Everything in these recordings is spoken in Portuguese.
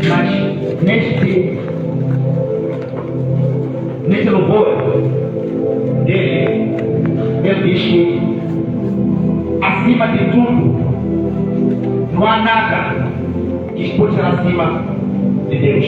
Mas nesse louvor dele, ele diz que acima de tudo não há nada que pode ser acima de Deus.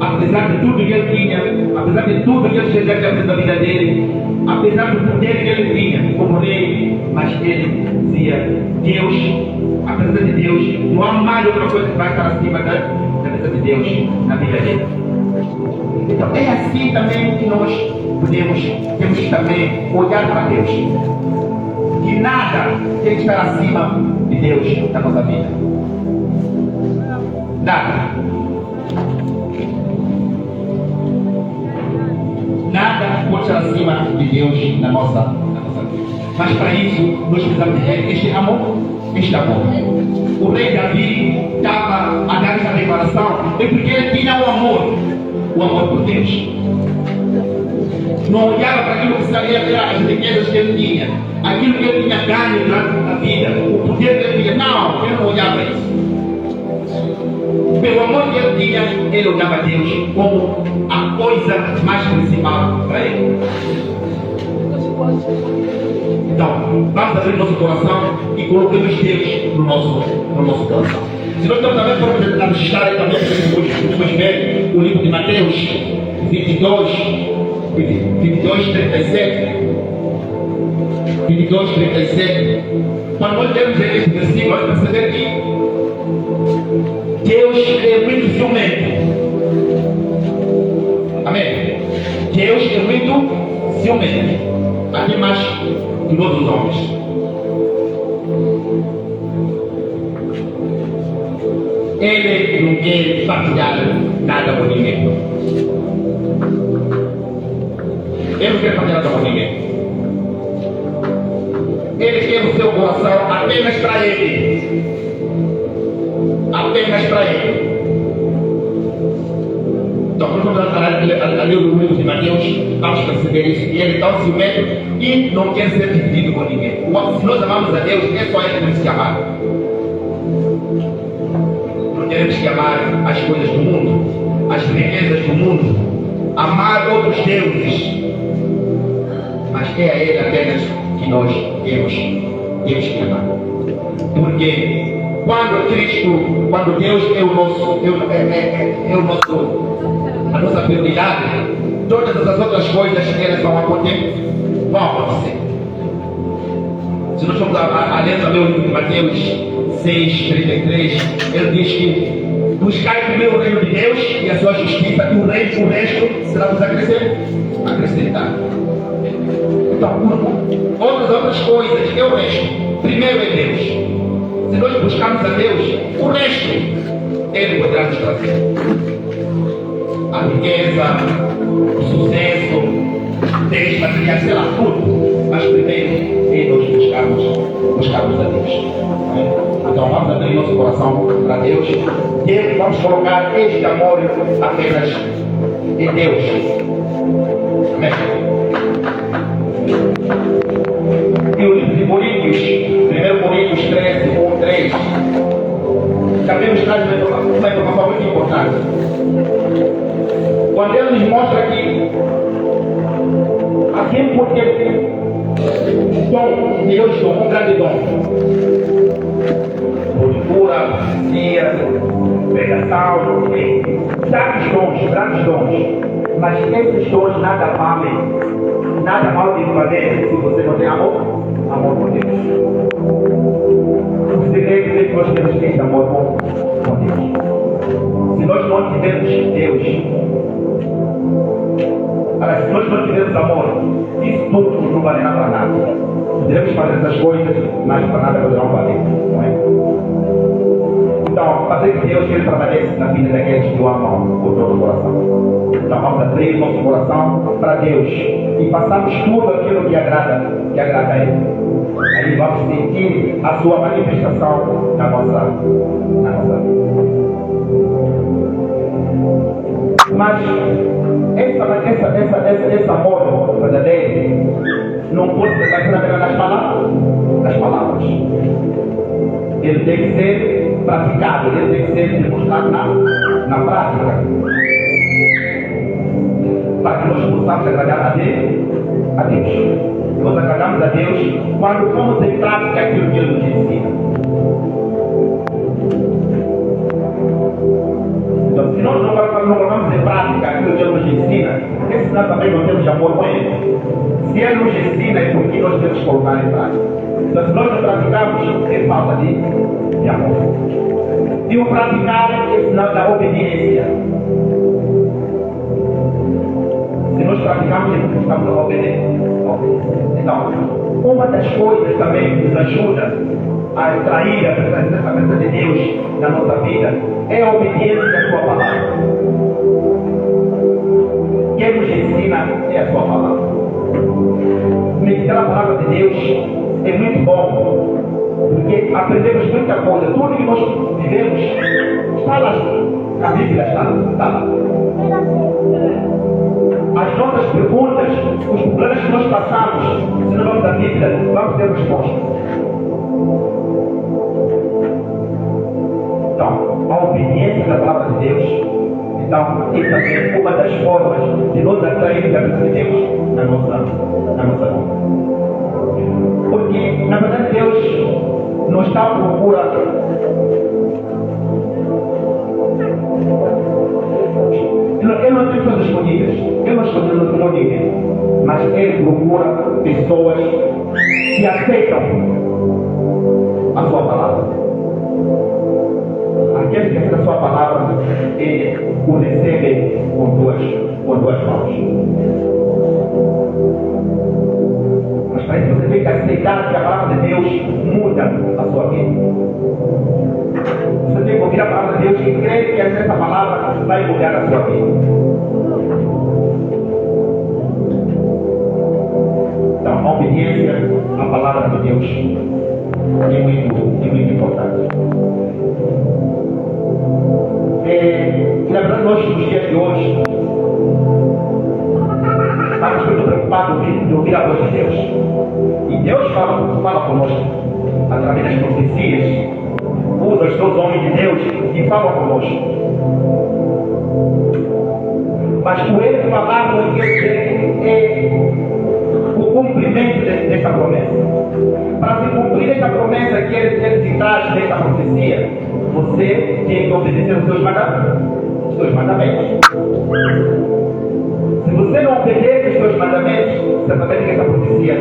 Apesar de tudo que ele tinha, apesar de tudo que ele já tinha feito na vida dele, apesar do poder que ele tinha como rei, mas ele dizia: Deus, apesar de Deus, não há mais outra coisa que vai estar acima da presença de Deus na vida dele. Então é assim também que nós temos que também olhar para Deus. Que nada tem que estar acima de Deus na nossa vida. Nada. Nada pode estar acima de Deus na nossa vida. Mas para isso, nós precisamos ter este amor. O rei Davi estava a dar essa declaração, é porque ele tinha o amor por Deus. Não olhava para aquilo que sabia que eram as riquezas que ele tinha, aquilo que ele tinha ganho na vida, o poder que ele tinha. Não, ele não olhava isso. Pelo amor que ele tinha, ele olhava a Deus como a coisa mais principal para ele. Então, vamos abrir nosso coração e coloquemos Deus no nosso coração. Se nós também formos estar aí também, vamos ver o livro de Mateus 22, 37. Quando nós lemos esse versículo, nós percebemos que Deus é muito ciumento. Amém? Deus é muito ciumento. Aqui mais que todos os homens. Ele não quer partilhar nada com ninguém. Ele não quer partilhar nada com ninguém. Ele quer o seu coração apenas para ele. Apenas para ele. Então, quando vamos a ler o livro de Mateus, vamos perceber isso. E ele está ciumento e não quer ser dividido com ninguém. Se nós amamos a Deus, é só ele que temos que amar. Não temos que amar as coisas do mundo, as riquezas do mundo, amar outros deuses. Mas é a ele apenas que nós temos que amar. Porque quando Deus a nossa prioridade, todas as outras coisas elas vão acontecer. Se nós formos a ler também o livro de Mateus 6:33, ele diz que buscai primeiro o reino de Deus e a sua justiça, e o resto será vos acrescentado. Então, outras coisas, é o resto. Primeiro é Deus. Se nós buscarmos a Deus, o resto Ele poderá nos trazer. A riqueza, o sucesso, Deus material, sei lá, tudo. Mas primeiro é nós buscarmos a Deus. Então vamos abrir nosso coração para Deus. E vamos colocar este amor apenas em Deus. Amém. E o livro de Coríntios, 1 Coríntios 13, 1-3, também nos traz uma informação muito importante. Quando ele nos mostra que aquele pode ter dom, Deus deu um grande dom. Cultura, profecia, pregação, grandes dons. Mas esses dons nada valem, nada mal de fazer se você não tem amor por Deus. O segredo é que nós temos que ter amor por Deus. Se nós não tivermos Deus, se nós não tivermos amor, isso tudo não valerá para nada. Devemos fazer essas coisas, mas para nada poderão valer, não é? Então, fazer que Deus ele trabalhe na vida daqueles que o amam por todo o coração. Então, vamos abrir nosso coração para Deus e passarmos tudo aquilo que agrada a Ele. Aí vamos sentir a sua manifestação na nossa vida. Mas esse amor verdadeiro não pode ser apenas nas palavras. Ele tem que ser praticado, ele tem que ser demonstrado na prática. Para que nós possamos agradar a Deus. Nós agradamos a Deus quando pomos em prática aquilo que Ele nos ensina. Então, se nós não colocamos em prática aquilo que Ele nos ensina, porque senão também não temos amor com Ele. Se Ele nos ensina, é porque nós temos que colocar em prática. Então, se nós não praticamos, é falta de amor. E o praticar é sinal da obediência. Se nós praticamos, é porque estamos obedecendo. Então, uma das coisas também que nos ajuda a extrair a presença de Deus na nossa vida é a obediência à sua palavra. Quem nos ensina é a sua palavra. Meditar a palavra de Deus é muito bom, porque aprendemos muita coisa. Tudo que nós vivemos está lá. A Bíblia está lá. As nossas perguntas, os problemas que nós passamos, se não vamos à Bíblia, vamos ter resposta. Então, a obediência da palavra de Deus, então, é também uma das formas de nós atrairmos a presença de Deus na nossa vida. Porque, na verdade, Deus não está à procura Ele não tem pessoas escolhidas. Ele não escolheu ninguém. Mas Ele procura pessoas que aceitam a sua palavra. Aqueles que aceitam a sua palavra, Ele o recebe com duas mãos. Mas para isso você tem que aceitar que a palavra de Deus muda a sua vida. Você tem que ouvir a palavra de Deus e crer que essa palavra vai mudar a sua vida. Então, a obediência à palavra de Deus é muito importante. E na verdade, nós nos dias de hoje estamos muito preocupados de ouvir a voz de Deus. E Deus fala conosco através das profecias. Usa os seus homens de Deus e fala conosco. Mas por ele falar, nós queremos é o cumprimento desta promessa. Para se cumprir esta promessa que ele te traz desta profecia, você tem que obedecer os seus mandamentos. Se você não obedece os seus mandamentos, você vai ver que esta profecia,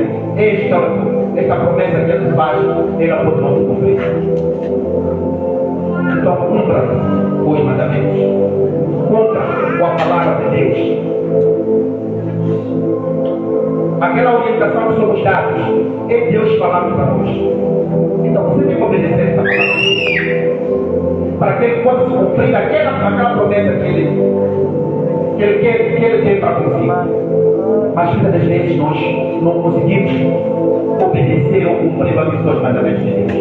esta promessa que ele faz, ela pode não se cumprir. Então cumpra os mandamentos. Cumpra com a palavra de Deus. Aquela orientação que somos dados é Deus falando para nós. Então você tem que obedecer essa palavra. Para que ele possa se cumprir aquela promessa que ele tem para consigo. Mas muitas das vezes nós não conseguimos obedecer ou cumprir os mandamentos de Deus.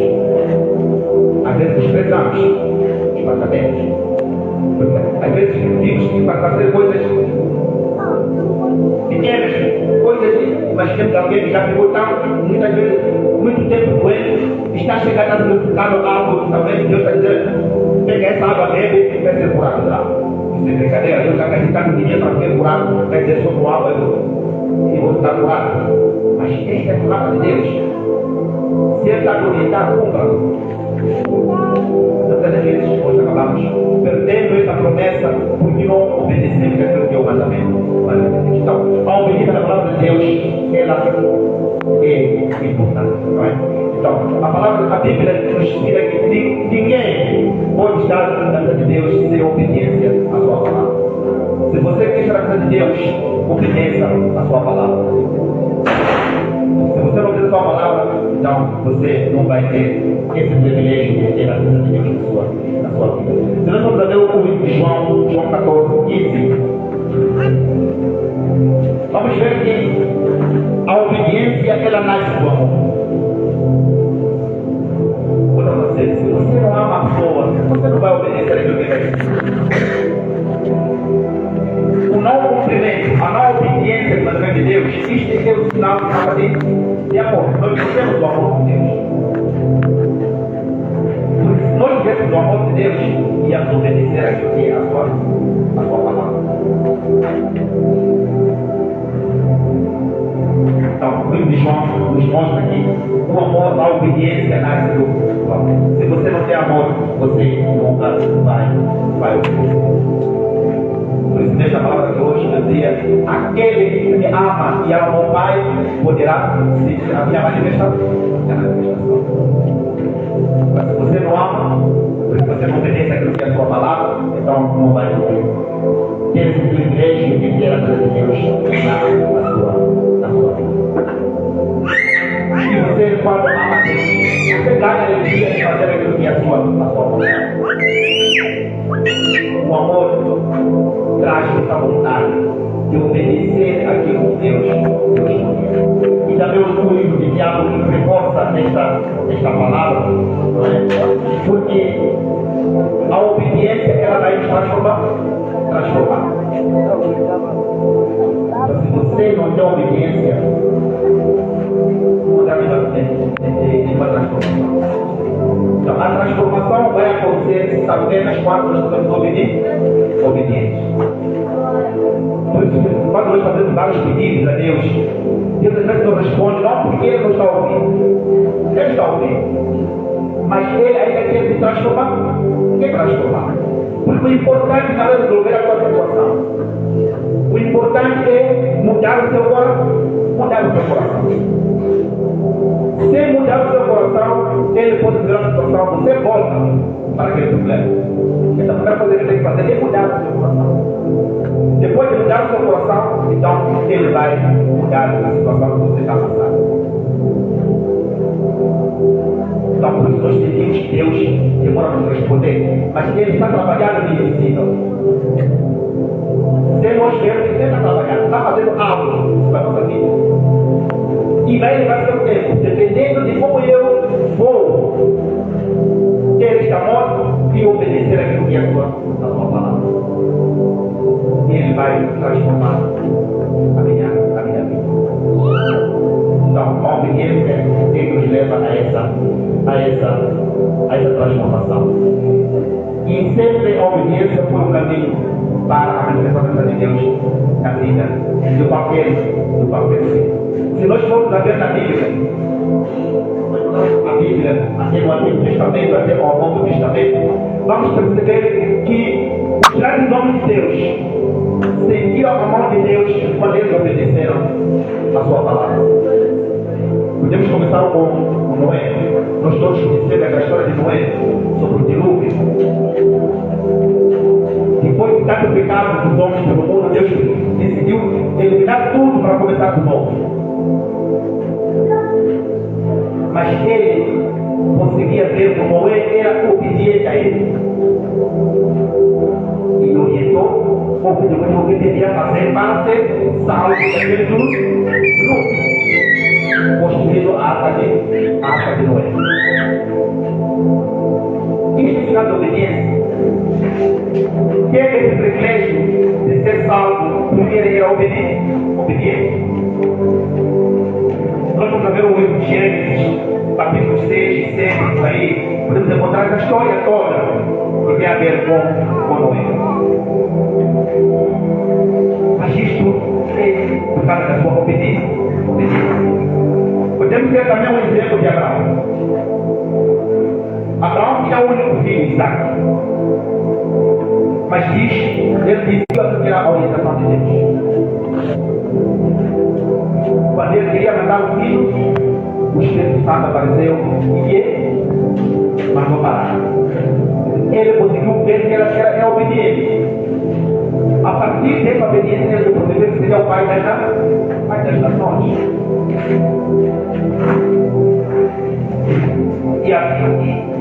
Às vezes desprezamos os mandamentos. Às vezes pedimos que para fazer coisas pequenas, imaginemos alguém que já ficou muitas vezes, muito tempo doente, está chegando a no água, também Deus está dizendo, pega essa água, bebe e vai ser curado lá. Isso é brincadeira, Deus está acreditando que para ser curado, vai dizer sobre água e você está curado. Mas esta é a palavra de Deus. Se ele está orientado, cumpra. Muitas vezes nós acabamos perdendo essa promessa porque não obedecemos aquilo que é o mandamento. Então, a obediência da palavra de Deus, ela é importante. Não é? Então, a Bíblia nos ensina que ninguém pode estar na presença de Deus sem obediência à sua palavra. Se você quer estar na presença de Deus, obedeça à sua palavra. Se você não obedecer a sua palavra, então você não vai ter esse privilégio de ter a presença de Deus na sua vida. Se nós vamos ler o livro de João 14, 15, vamos ver que a obediência ela nasce do amor. Se você não ama a pessoa, você não vai obedecer aquilo que ele diz. O não cumprimento, a não obediência do mandamento de Deus, isto é o sinal de amor. Nós temos o amor de Deus. Se nós tivéssemos o obedecer aquilo que é a sua palavra. Então, o livro de João nos mostra que o amor, a obediência nasce do amor. Se você não tem amor, você nunca vai obedecer. Por isso, nesta palavra de hoje, eu dizia: aquele que me ama e ama o Pai poderá ser a minha manifestação. Mas se você não ama, se você não obedece aquilo que é a sua palavra, então não vai ter. Ter esse privilégio de ter a presença de Deus na sua vida. E você, quando ama a Deus, você ganha a alegria de fazer aquilo que é a sua vontade. O amor traz essa vontade de obedecer aquilo que Deus quer. E também o livro de Tiago reforça esta palavra, não é? Porque a obediência ela vai nos transformar. Então, se você não tem obediência, não dá de uma transformação. Então, a transformação vai acontecer apenas quando nós estamos obedientes. Por isso, quando nós fazemos vários pedidos a Deus, Deus às vezes não responde, não porque Ele não está ouvindo. Ele está ouvindo. Mas Ele ainda quer se transformar. Quer transformar. Porque o importante não é resolver a tua situação. O importante é mudar o seu coração. Se mudar o seu coração, ele pode mudar a situação, você volta para aquele problema. Então a primeira coisa que ele tem que fazer é mudar o seu coração. Depois de mudar o seu coração, então ele vai mudar a situação que você está passando. Então por isso nós pedimos que Deus demora para nos responder, mas Ele está trabalhando no invisível. Se nós vemos que Ele está trabalhando, está fazendo algo para a nossa vida. E vai levar seu tempo, dependendo de como eu vou ter este amor e obedecer aquilo que é a sua palavra. Ele vai transformar a minha vida. Então, a obediência é que nos leva a essa transformação. E sempre a obediência foi um caminho para a manifestação de Deus na vida de qualquer ser. Se nós formos a ver na Bíblia, até no Antigo Testamento, até no Novo Testamento, vamos perceber que os grandes homens de Deus sentiram a mão de Deus quando eles obedeceram a sua palavra. Podemos começar com Noé. Nós todos conhecemos a história de Noé sobre o dilúvio. Depois de tanto pecado dos homens pelo mundo, Deus decidiu eliminar tudo para começar de novo. Mas ele conseguia ver que Noé era obediente a ele. E orientou o que devia fazer para ser salvo daquele dilúvio. Construindo a arca de Noé. Isso é sinal de obediência. Teve esse privilégio de ser salvo, primeiro era obediente. Nós vamos ver o livro de Gênesis, capítulo 6 e 7, isso aí, podemos encontrar a história toda que tem a ver com Noé. Mas isto é por causa da sua obediência. Podemos ver também um exemplo de Abraão. Abraão tinha o único filho, Isaac. Mas diz, ele dizia que era a orientação de Deus. Quando ele queria matar o filho, o Espírito Santo apareceu e ele mandou parar. Ele conseguiu ver que era obediente. A partir dessa obediência, ele prometeu que seria o pai das nações.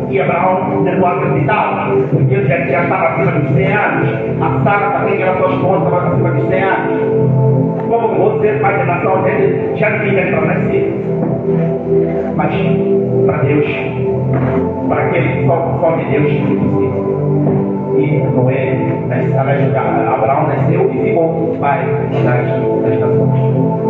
E Abraão não acreditava, porque ele já estava acima dos 100 anos. A Sara também, que era sua esposa, estava acima dos 100 anos. Como você, pai da nação dele, já tinha para nascer. Mas para Deus, para aquele só de Deus, foi possível. E Noé, Abraão nasceu e ficou pai das nações.